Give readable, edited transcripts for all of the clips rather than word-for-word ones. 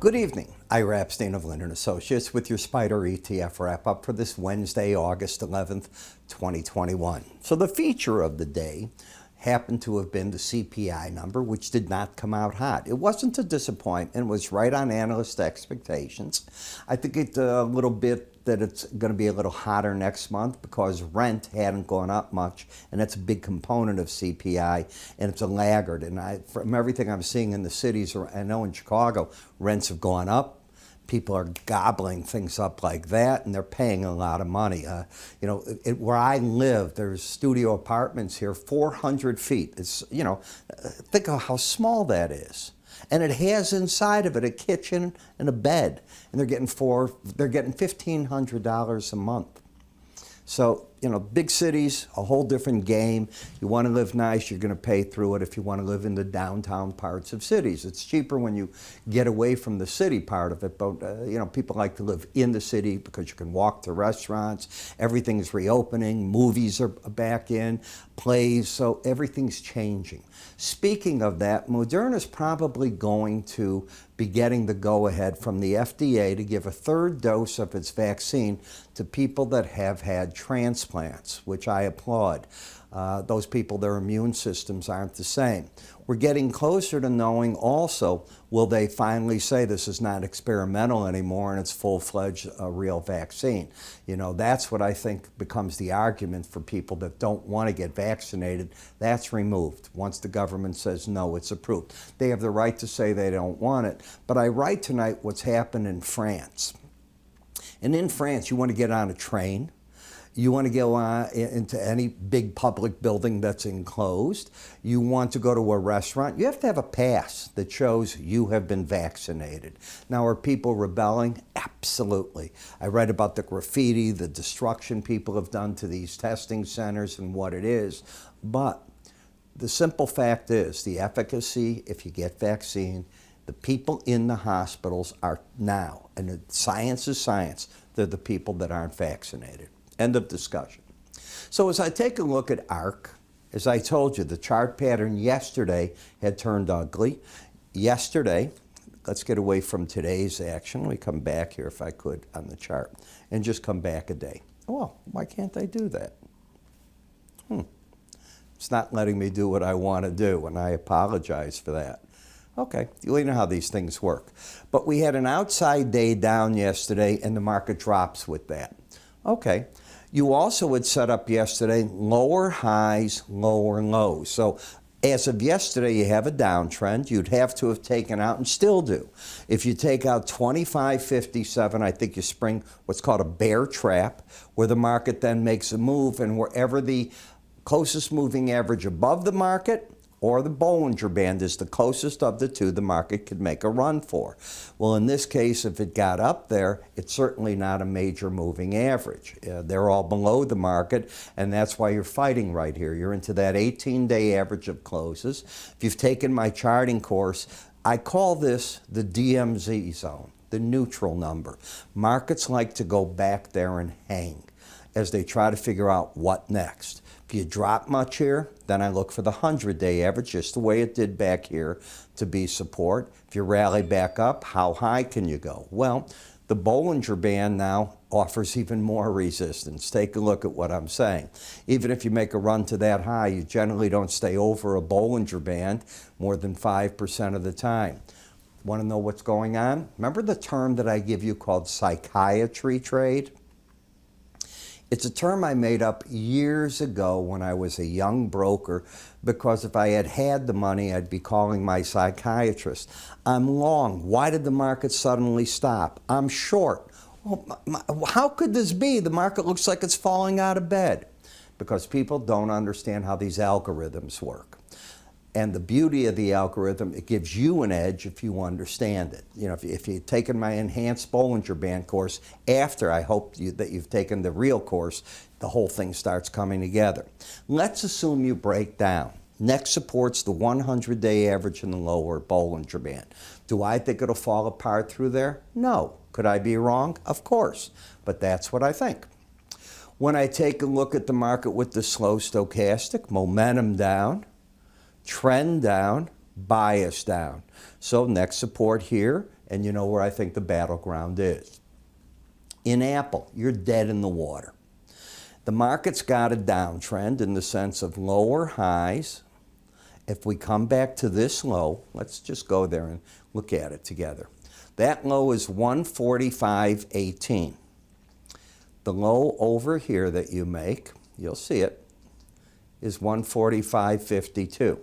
Good evening. Ira Epstein of Linn and Associates with your SPDR ETF wrap-up for this Wednesday, August 11th, 2021. So the feature of the day happened to have been the CPI number, which did not come out hot. It wasn't a disappointment. It was right on analyst expectations. I think it's a little bit that it's going to be a little hotter next month because rent hadn't gone up much, and that's a big component of CPI, and it's a laggard. And from everything I'm seeing in the cities, I know in Chicago, rents have gone up. People are gobbling things up like that, and they're paying a lot of money. Where I live, there's studio apartments here, 400 feet. It's, think of how small that is. And it has inside of it a kitchen and a bed, and they're getting $1,500 a month. So, big cities, a whole different game. You want to live nice, you're going to pay through it if you want to live in the downtown parts of cities. It's cheaper when you get away from the city part of it, but, people like to live in the city because you can walk to restaurants, everything's reopening, movies are back in, plays, so everything's changing. Speaking of that, Moderna's probably going to be getting the go-ahead from the FDA to give a third dose of its vaccine to people that have had transplants, which I applaud. Those people, their immune systems aren't the same. We're getting closer to knowing also, will they finally say this is not experimental anymore and it's full-fledged real vaccine? That's what I think becomes the argument for people that don't want to get vaccinated. That's removed. Once the government says no, it's approved. They have the right to say they don't want it. But I write tonight what's happened in France. And in France, you want to get on a train. You want to go into any big public building that's enclosed. You want to go to a restaurant. You have to have a pass that shows you have been vaccinated. Now, are people rebelling? Absolutely. I write about the graffiti, the destruction people have done to these testing centers and what it is. But the simple fact is the efficacy, if you get vaccine, the people in the hospitals are now, and science is science, they're the people that aren't vaccinated. End of discussion. So as I take a look at ARK, as I told you, the chart pattern yesterday had turned ugly. Yesterday, let's get away from today's action. Let me come back here if I could on the chart and just come back a day. Well, why can't I do that? It's not letting me do what I want to do, and I apologize for that. Okay, you know how these things work. But we had an outside day down yesterday, and the market drops with that. Okay. You also had set up yesterday lower highs, lower lows. So as of yesterday, you have a downtrend. You'd have to have taken out, and still do. If you take out 25.57, I think you spring what's called a bear trap, where the market then makes a move, and wherever the closest moving average above the market or the Bollinger Band is the closest of the two the market could make a run for. Well, in this case, if it got up there, it's certainly not a major moving average. They're all below the market, and that's why you're fighting right here. You're into that 18-day average of closes. If you've taken my charting course, I call this the DMZ zone, the neutral number. Markets like to go back there and hang as they try to figure out what next. If you drop much here, then I look for the 100-day average, just the way it did back here, to be support. If you rally back up, how high can you go? Well, the Bollinger Band now offers even more resistance. Take a look at what I'm saying. Even if you make a run to that high, you generally don't stay over a Bollinger Band more than 5% of the time. Want to know what's going on? Remember the term that I give you called psychiatry trade? It's a term I made up years ago when I was a young broker, because if I had had the money, I'd be calling my psychiatrist. I'm long. Why did the market suddenly stop? I'm short. Well, how could this be? The market looks like it's falling out of bed. Because people don't understand how these algorithms work. And the beauty of the algorithm, it gives you an edge if you understand it. If you've taken my enhanced Bollinger Band course after, I hope that you've taken the real course, the whole thing starts coming together. Let's assume you break down. Next support's the 100-day average in the lower Bollinger Band. Do I think it'll fall apart through there? No. Could I be wrong? Of course. But that's what I think. When I take a look at the market with the slow stochastic, momentum down, trend down, bias down. So next support here and you know where I think the battleground is. In Apple, you're dead in the water. The market's got a downtrend in the sense of lower highs. If we come back to this low, let's just go there and look at it together. That low is 145.18. The low over here that you make, you'll see it, is 145.52.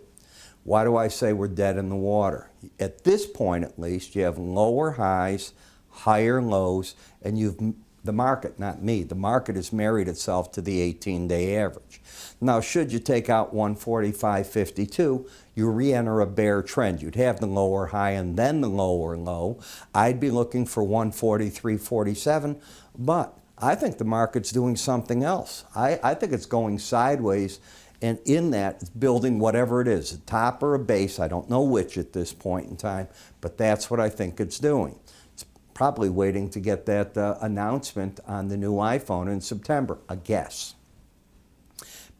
Why do I say we're dead in the water? At this point, at least, you have lower highs, higher lows, and the market, not me, the market has married itself to the 18-day average. Now, should you take out 145.52, you re-enter a bear trend. You'd have the lower high and then the lower low. I'd be looking for 143.47, but I think the market's doing something else. I think it's going sideways, and in that, it's building whatever it is, a top or a base. I don't know which at this point in time, but that's what I think it's doing. Probably waiting to get that announcement on the new iPhone in September, a guess.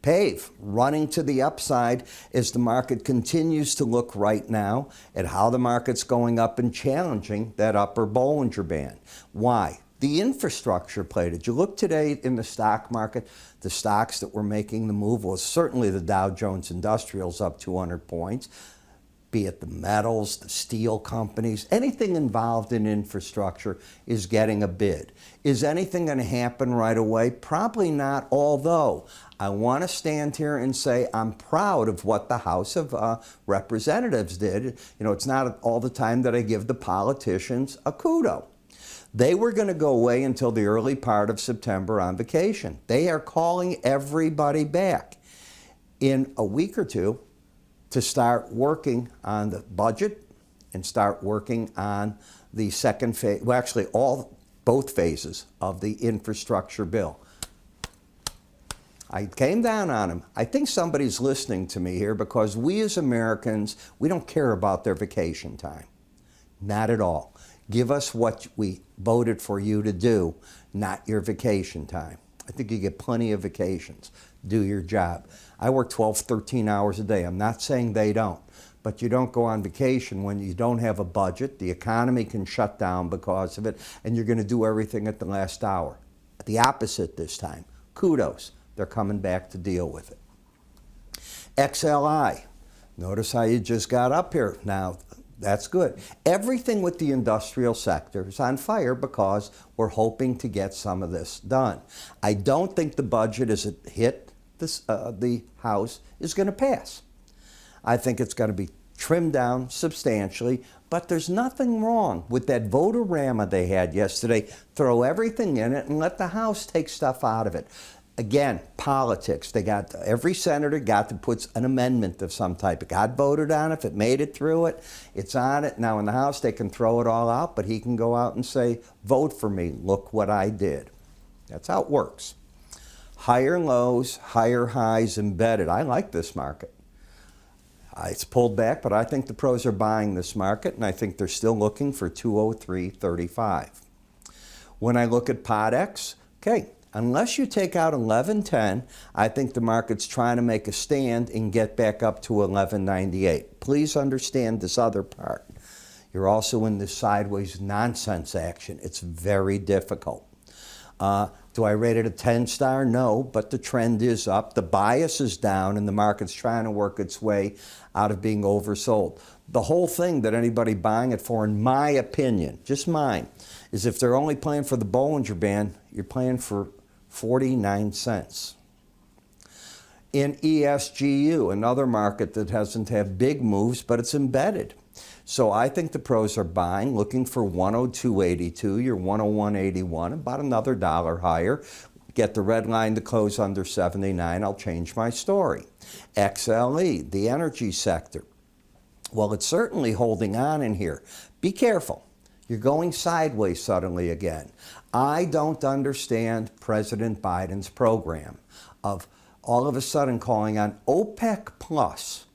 Pave running to the upside as the market continues to look right now at how the market's going up and challenging that upper Bollinger Band. Why? The infrastructure play. Did you look today in the stock market? The stocks that were making the move was certainly the Dow Jones Industrials up 200 points. Be it the metals, the steel companies, anything involved in infrastructure is getting a bid. Is anything going to happen right away? Probably not, although I want to stand here and say I'm proud of what the House of Representatives did. You know, it's not all the time that I give the politicians a kudo. They were going to go away until the early part of September on vacation. They are calling everybody back in a week or two to start working on the budget and start working on the second phase, well, actually both phases of the infrastructure bill. I came down on him. I think somebody's listening to me here because we as Americans, we don't care about their vacation time. Not at all. Give us what we voted for you to do, not your vacation time. I think you get plenty of vacations. Do your job. I work 12, 13 hours a day. I'm not saying they don't, but you don't go on vacation when you don't have a budget. The economy can shut down because of it, and you're going to do everything at the last hour. The opposite this time. Kudos. They're coming back to deal with it. XLI. Notice how you just got up here. Now, that's good. Everything with the industrial sector is on fire because we're hoping to get some of this done. I don't think the budget as it hit the House is going to pass. I think it's going to be trimmed down substantially, but there's nothing wrong with that vote-a-rama they had yesterday. Throw everything in it and let the House take stuff out of it. Again, politics. Every senator got to put an amendment of some type. It got voted on. If it made it through it, it's on it. Now in the House, they can throw it all out, but he can go out and say, vote for me. Look what I did. That's how it works. Higher lows, higher highs embedded. I like this market. It's pulled back, but I think the pros are buying this market, and I think they're still looking for 203.35. When I look at PODX, okay, unless you take out 1110, I think the market's trying to make a stand and get back up to 1198. Please understand this other part. You're also in this sideways nonsense action. It's very difficult. Do I rate it a 10-star? No, but the trend is up. The bias is down, and the market's trying to work its way out of being oversold. The whole thing that anybody buying it for, in my opinion, just mine, is if they're only playing for the Bollinger Band, you're playing for 49 cents. In ESGU, another market that doesn't have big moves, but it's embedded. So I think the pros are buying, looking for 102.82, you're 101.81, about another dollar higher. Get the red line to close under 79, I'll change my story. XLE, the energy sector. Well, it's certainly holding on in here. Be careful. You're going sideways suddenly again. I don't understand President Biden's program of all of a sudden calling on OPEC Plus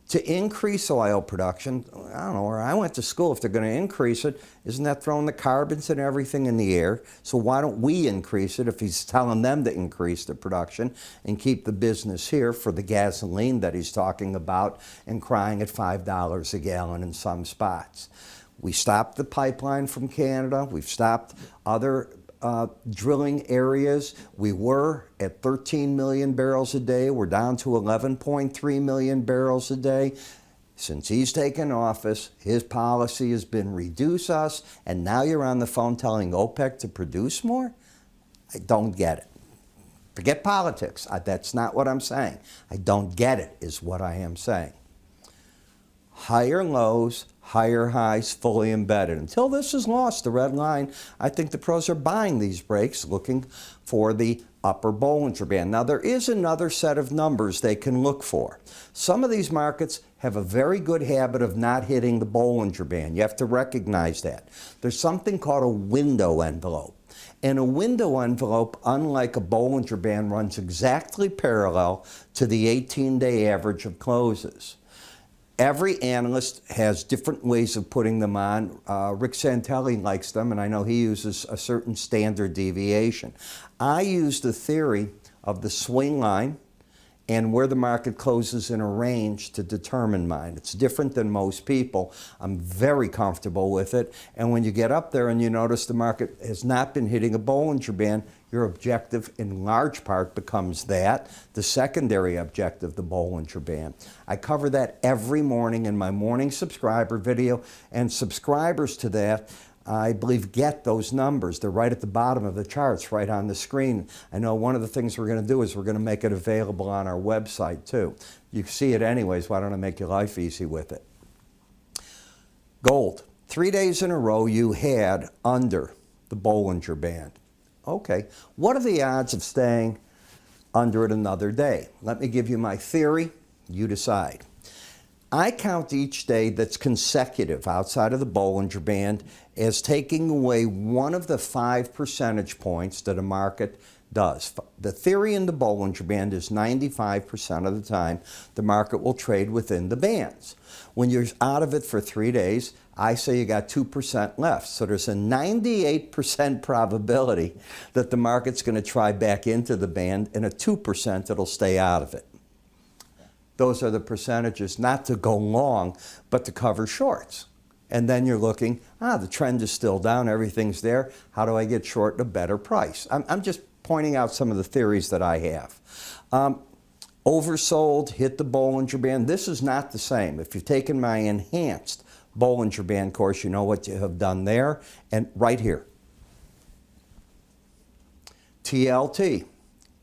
to increase oil production. I don't know where I went to school. If they're going to increase it, isn't that throwing the carbons and everything in the air? So why don't we increase it if he's telling them to increase the production and keep the business here for the gasoline that he's talking about and crying at $5 a gallon in some spots? We stopped the pipeline from Canada. We've stopped other drilling areas. We were at 13 million barrels a day. We're down to 11.3 million barrels a day. Since he's taken office, his policy has been reduce us, and now you're on the phone telling OPEC to produce more? I don't get it. Forget politics. That's not what I'm saying. I don't get it is what I am saying. Higher lows, higher highs, fully embedded. Until this is lost, the red line, I think the pros are buying these breaks, looking for the upper Bollinger Band. Now, there is another set of numbers they can look for. Some of these markets have a very good habit of not hitting the Bollinger Band. You have to recognize that. There's something called a window envelope. And a window envelope, unlike a Bollinger Band, runs exactly parallel to the 18-day average of closes. Every analyst has different ways of putting them on. Rick Santelli likes them, and I know he uses a certain standard deviation. I use the theory of the swing line and where the market closes in a range to determine mine. It's different than most people. I'm very comfortable with it. And when you get up there and you notice the market has not been hitting a Bollinger Band, your objective in large part becomes that, the secondary objective, the Bollinger Band. I cover that every morning in my morning subscriber video, and subscribers to that, I believe, get those numbers. They're right at the bottom of the charts, right on the screen. I know one of the things we're going to do is we're going to make it available on our website too. You see it anyways. Why don't I make your life easy with it? Gold. 3 days in a row you had under the Bollinger Band. Okay, what are the odds of staying under it another day? Let me give you my theory. You decide. I count each day that's consecutive outside of the Bollinger Band as taking away one of the 5 percentage points that a market does. The theory in the Bollinger Band is 95% of the time the market will trade within the bands. When you're out of it for 3 days, I say you got 2% left. So there's a 98% probability that the market's going to try back into the band, and a 2% that'll stay out of it. Those are the percentages not to go long, but to cover shorts. And then you're looking, the trend is still down, everything's there. How do I get short at a better price? I'm just pointing out some of the theories that I have. Oversold, hit the Bollinger Band. This is not the same. If you've taken my enhanced Bollinger Band course, you know what you have done there. And right here. TLT.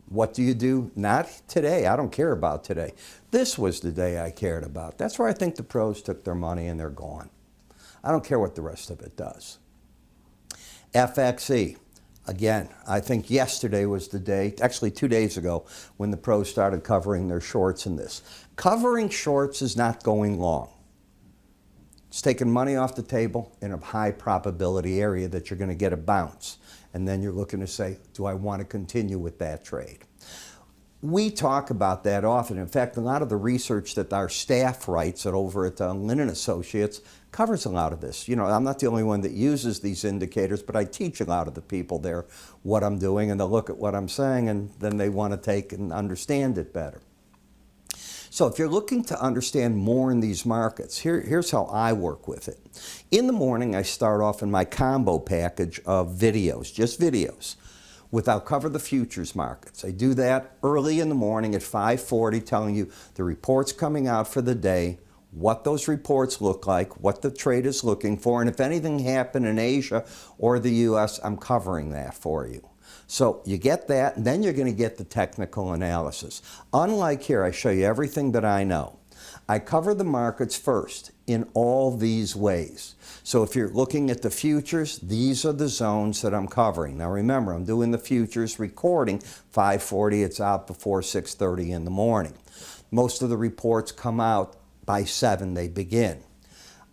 What do you do? Not today. I don't care about today. This was the day I cared about. That's where I think the pros took their money and they're gone. I don't care what the rest of it does. FXE. Again, I think yesterday was the day, actually 2 days ago, when the pros started covering their shorts in this. Covering shorts is not going long. It's taking money off the table in a high probability area that you're going to get a bounce. And then you're looking to say, do I want to continue with that trade? We talk about that often. In fact, a lot of the research that our staff writes over at Linn and Associates covers a lot of this. You know, I'm not the only one that uses these indicators, but I teach a lot of the people there what I'm doing, and they'll look at what I'm saying, and then they want to take and understand it better. So if you're looking to understand more in these markets, here's how I work with it. In the morning, I start off in my combo package of videos, just videos, I'll cover the futures markets. I do that early in the morning at 5:40, telling you the reports coming out for the day, what those reports look like, what the trade is looking for, and if anything happened in Asia or the US, I'm covering that for you. So you get that, and then you're going to get the technical analysis. Unlike here, I show you everything that I know. I cover the markets first in all these ways. So if you're looking at the futures, these are the zones that I'm covering. Now remember, I'm doing the futures recording 5:40. It's out before 6:30 in the morning. Most of the reports come out by 7, they begin.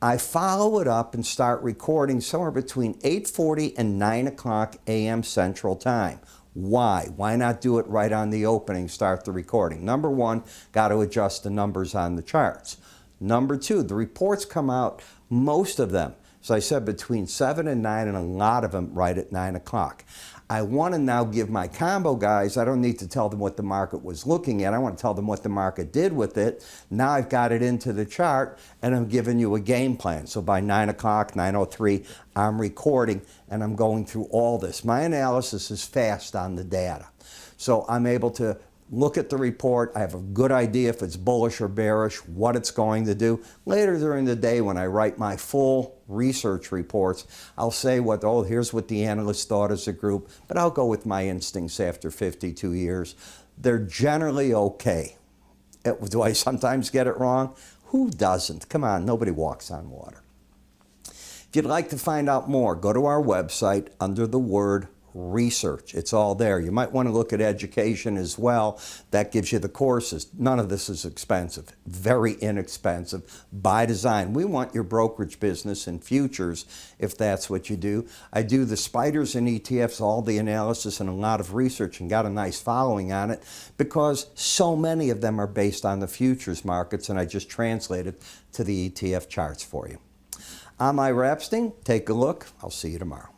I follow it up and start recording somewhere between 8:40 and 9 o'clock a.m. Central Time. Why? Why not do it right on the opening, start the recording? Number one, got to adjust the numbers on the charts. Number two, the reports come out, most of them, So I said between 7 and 9, and a lot of them right at 9 o'clock. I want to now give my combo guys, I don't need to tell them what the market was looking at. I want to tell them what the market did with it. Now I've got it into the chart, and I'm giving you a game plan. So by 9 o'clock, 9:03, I'm recording, and I'm going through all this. My analysis is fast on the data. So I'm able to look at the report. I have a good idea if it's bullish or bearish, what it's going to do. Later during the day when I write my full research reports, I'll say here's what the analysts thought as a group, but I'll go with my instincts after 52 years. They're generally okay. Do I sometimes get it wrong? Who doesn't? Come on, nobody walks on water. If you'd like to find out more, go to our website under the word research. It's all there. You might want to look at education as well. That gives you the courses. None of this is expensive. Very inexpensive by design. We want your brokerage business and futures if that's what you do. I do the spiders and ETFs, all the analysis and a lot of research, and got a nice following on it because so many of them are based on the futures markets, and I just translated to the ETF charts for you. I'm Ira Epstein. Take a look. I'll see you tomorrow.